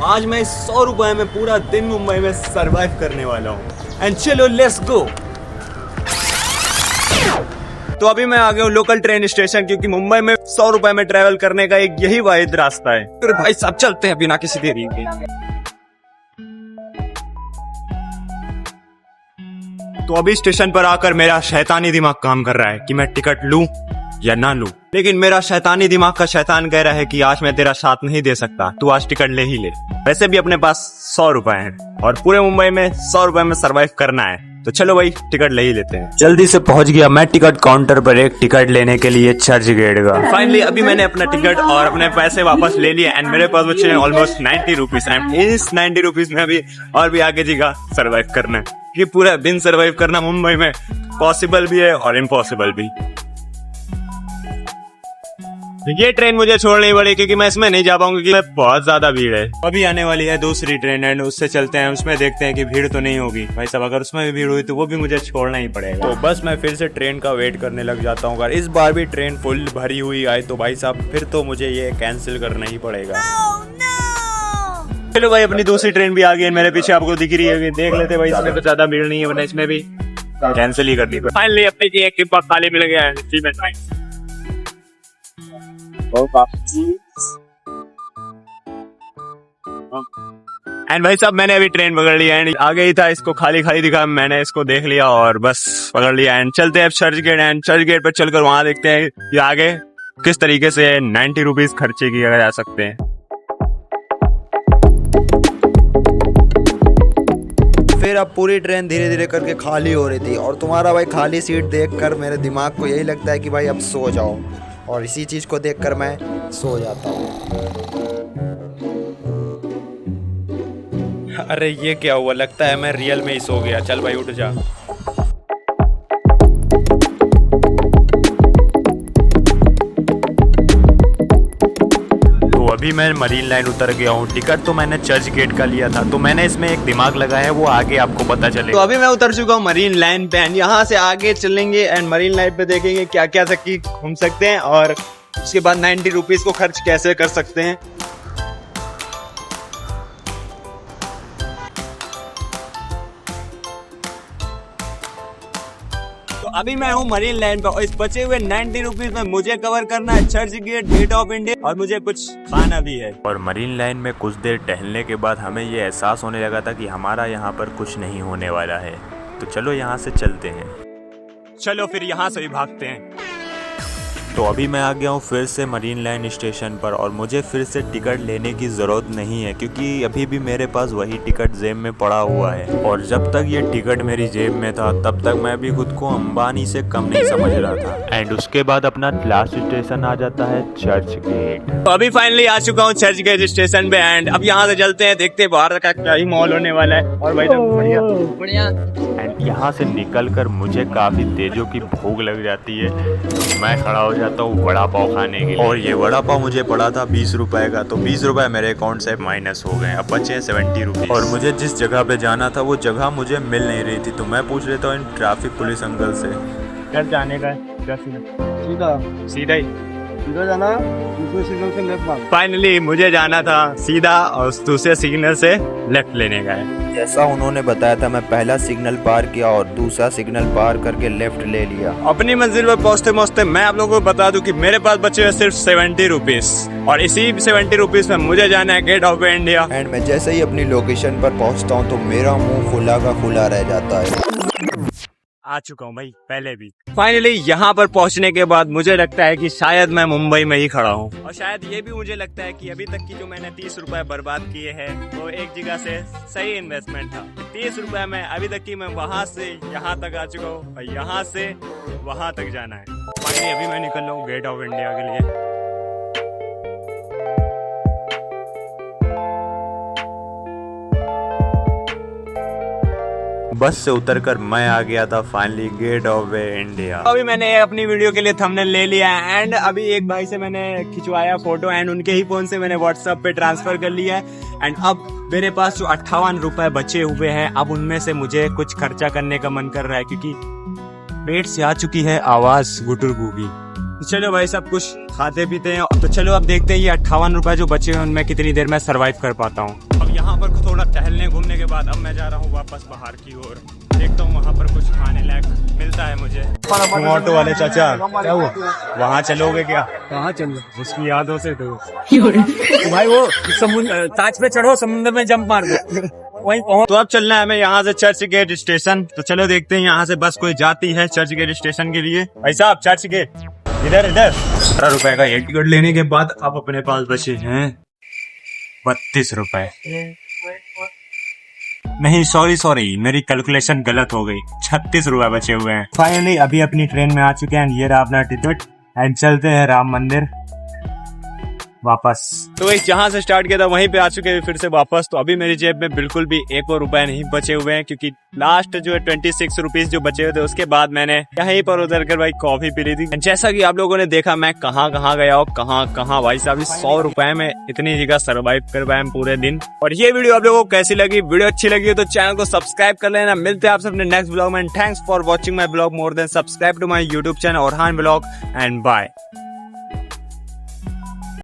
आज मैं 100 रुपए में पूरा दिन मुंबई में सरवाइव करने वाला हूँ। एंड चलो लेट्स गो। तो अभी मैं आ गया हूँ लोकल ट्रेन स्टेशन, क्योंकि मुंबई में 100 रुपए में ट्रेवल करने का एक यही वाहिद रास्ता है। फिर भाई साहब चलते हैं बिना किसी देरी के। तो अभी स्टेशन पर आकर मेरा शैतानी दिमाग काम कर रहा है कि मैं टिकट लूं या ना लूं, लेकिन मेरा शैतानी दिमाग का शैतान कह रहा है कि आज मैं तेरा साथ नहीं दे सकता, तू आज टिकट ले ही ले। वैसे भी अपने पास 100 रुपए हैं और पूरे मुंबई में 100 रुपए में सरवाइव करना है, तो चलो भाई टिकट ले ही लेते हैं। जल्दी से पहुंच गया मैं टिकट काउंटर पर एक टिकट लेने के लिए चर्च गेट का। फाइनली अभी मैंने अपना टिकट और अपने पैसे वापस ले लिए एंड मेरे पास बचे हैं ऑलमोस्ट 90 रुपीज। एंड इस 90 रुपीज में अभी और भी आगे जगह सरवाइव करना है। ये पूरा दिन सरवाइव करना मुंबई में पॉसिबल भी है और इम्पॉसिबल भी। ये ट्रेन मुझे छोड़नी पड़ी क्योंकि मैं इसमें नहीं जा पाऊंगा, क्योंकि बहुत ज्यादा भीड़ है। अभी आने वाली है दूसरी ट्रेन एंड उससे चलते हैं, उसमें देखते हैं कि भीड़ तो नहीं होगी। भाई साहब अगर उसमें भी भीड़ हुई तो वो भी मुझे छोड़ना ही पड़ेगा। तो बस मैं फिर से ट्रेन का वेट करने लग जाता हूँ। अगर इस बार भी ट्रेन फुल भरी हुई आए तो भाई साहब फिर तो मुझे ये कैंसिल करना ही पड़ेगा। चलो भाई अपनी दूसरी ट्रेन भी आ गई है मेरे पीछे, आपको दिख रही है, देख लेते भाई। इसमें तो ज्यादा भीड़ नहीं है, वरना इसमें भी कैंसिल ही करनी पड़ेगी। फाइनली अपनी एक डिब्बा खाली मिल गया है। एंड भाई साहब मैंने अभी ट्रेन पकड़ लिया एंड आगे ही था, इसको खाली खाली दिखा, मैंने इसको देख लिया और बस पकड़ लिया। एंड चलते हैं अब Churchgate. And Churchgate पर चलकर वहां देखते हैं कि आगे किस तरीके से 90 रुपीज खर्चे किए जा सकते हैं। फिर अब पूरी ट्रेन धीरे धीरे करके खाली हो रही थी और तुम्हारा भाई खाली सीट देखकर मेरे दिमाग को यही लगता है कि भाई अब सो जाओ, और इसी चीज़ को देखकर मैं सो जाता हूँ। अरे ये क्या हुआ, लगता है मैं रियल में ही सो गया। चल भाई उठ जा। अभी मैं मरीन लाइन उतर गया हूँ। टिकट तो मैंने चर्च गेट का लिया था, तो मैंने इसमें एक दिमाग लगाया है, वो आगे आपको पता चलेगा। तो अभी मैं उतर चुका हूँ मरीन लाइन पे एंड यहाँ से आगे चलेंगे एंड मरीन लाइन पे देखेंगे क्या क्या तक घूम सकते हैं और उसके बाद 90 रुपीज को खर्च कैसे कर सकते हैं। तो अभी मैं हूँ मरीन लाइन पे और इस बचे हुए 90 रुपीज में मुझे कवर करना है Churchgate, gate of India और मुझे कुछ खाना भी है। और मरीन लाइन में कुछ देर टहलने के बाद हमें ये एहसास होने लगा था कि हमारा यहाँ पर कुछ नहीं होने वाला है, तो चलो यहाँ से चलते हैं। चलो फिर यहाँ से भी भागते हैं। तो अभी मैं आ गया हूँ फिर से मरीन लाइन स्टेशन पर और मुझे फिर से टिकट लेने की ज़रूरत नहीं है, क्योंकि अभी भी मेरे पास वही टिकट जेब में पड़ा हुआ है। और जब तक ये टिकट मेरी जेब में था तब तक मैं भी खुद को अंबानी से कम नहीं समझ रहा था। एंड उसके बाद अपना लास्ट स्टेशन आ जाता है चर्च गेट। तो अभी फाइनली आ चुका हूँ चर्च गेट स्टेशन पे एंड अब यहाँ से चलते हैं, देखते हैं बाहर का क्या ही मॉल होने वाला है। और भाई बढ़िया बढ़िया। एंड यहाँ से निकलकर मुझे काफ़ी तेजों की भूख लग जाती है, मैं खड़ा हो जाता हूँ वड़ा पाव खाने के लिए। और ये वड़ा पाव मुझे पड़ा था 20 रुपए का, तो 20 रुपए मेरे अकाउंट से माइनस हो गए, अब बचे हैं 70 रुपीज। और मुझे जिस जगह पे जाना था वो जगह मुझे मिल नहीं रही थी, तो मैं पूछ लेता हूँ इन ट्रैफिक पुलिस अंकल से। घर जाने का है सीधा ही जाना, दूसरे सिग्नल से लेफ्ट। फाइनली मुझे जाना था सीधा और दूसरे सिग्नल से लेफ्ट लेने का है। जैसा उन्होंने बताया था मैं पहला सिग्नल पार किया और दूसरा सिग्नल पार करके लेफ्ट ले लिया। अपनी मंजिल पर पहुँचते पहुँचते मैं आप लोगों को बता दूं कि मेरे पास बचे हुए सिर्फ 70 रुपीज और इसी 70 रुपीज में मुझे जाना है गेट ऑफ इंडिया। एंड मैं जैसे ही अपनी लोकेशन पर पहुँचता हूँ तो मेरा मुँह खुला का खुला रह जाता है। आ चुका हूँ भाई पहले भी। फाइनली यहाँ पर पहुँचने के बाद मुझे लगता है कि शायद मैं मुंबई में ही खड़ा हूँ और शायद ये भी मुझे लगता है कि अभी तक की जो मैंने 30 रुपए बर्बाद किए हैं वो एक जगह से सही इन्वेस्टमेंट था। 30 रुपए में अभी तक की मैं वहाँ से यहाँ तक आ चुका हूँ और यहाँ से वहाँ तक जाना है। फाइनली अभी मैं निकल रहा हूँ गेट ऑफ इंडिया के लिए। बस से उतरकर मैं आ गया था फाइनली गेट ऑफ इंडिया। अभी मैंने अपनी वीडियो के लिए थंबनेल ले लिया है एंड अभी एक भाई से मैंने खिंचवाया फोटो एंड उनके ही फोन से मैंने व्हाट्सएप पे ट्रांसफर कर लिया है। एंड अब मेरे पास जो 58 रुपए बचे हुए हैं, अब उनमें से मुझे कुछ खर्चा करने का मन कर रहा है क्योंकि पेट से आ चुकी है आवाज गुटुरगू की। चलो भाई सब कुछ खाते पीते हैं। तो चलो अब देखते हैं ये 58 रुपए जो बचे हैं उनमें कितनी देर में सरवाइव कर पाता हूँ। वहाँ पर थोड़ा टहलने घूमने के बाद अब मैं जा रहा हूँ वापस बाहर की ओर। देखता हूँ वहाँ पर कुछ खाने लायक मिलता है मुझे। ऑटो वाले चाचा, क्या हुआ? वहाँ चलोगे क्या? कहाँ चल उसकी यादों से तो भाई वो समुद्र ताज पे चढ़ो, समुद्र में जंप मार दो, वहीं पहुंच। तो अब चलना है हमें यहाँ से चर्च गेट स्टेशन। तो चलो देखते हैं यहाँ से बस कोई जाती है चर्च गेट स्टेशन के लिए। भाई साहब, चर्च गेट इधर इधर। 18 रुपए का एक टिकट लेने के बाद अब अपने पास बचे हैं 32 रुपए। नहीं, सॉरी, मेरी कैलकुलेशन गलत हो गई। 36 रुपए बचे हुए हैं। फाइनली अभी अपनी ट्रेन में आ चुके हैं। ये रहा अपना टिकट एंड चलते हैं राम मंदिर वापस। तो वही जहाँ से स्टार्ट किया था वहीं पे आ चुके हैं फिर से वापस। तो अभी मेरी जेब में बिल्कुल भी एक और रुपए नहीं बचे हुए हैं, क्योंकि लास्ट जो है 26 रुपीज जो बचे हुए थे उसके बाद मैंने यहीं पर उधर कर भाई कॉफी पी ली थी। जैसा कि आप लोगों ने देखा मैं कहाँ गया हूँ, कहाँ भाई साहब 100 रुपए में इतनी जगह सर्वाइव कर पाए हम पूरे दिन। और ये वीडियो आप लोगों को कैसी लगी? वीडियो अच्छी लगी हो तो चैनल को सब्सक्राइब कर लेना। मिलते हैं आपसे अपने नेक्स्ट ब्लॉग में। Thanks for watching my blog more than subscribe to my YouTube channel Orhan Vlog and bye.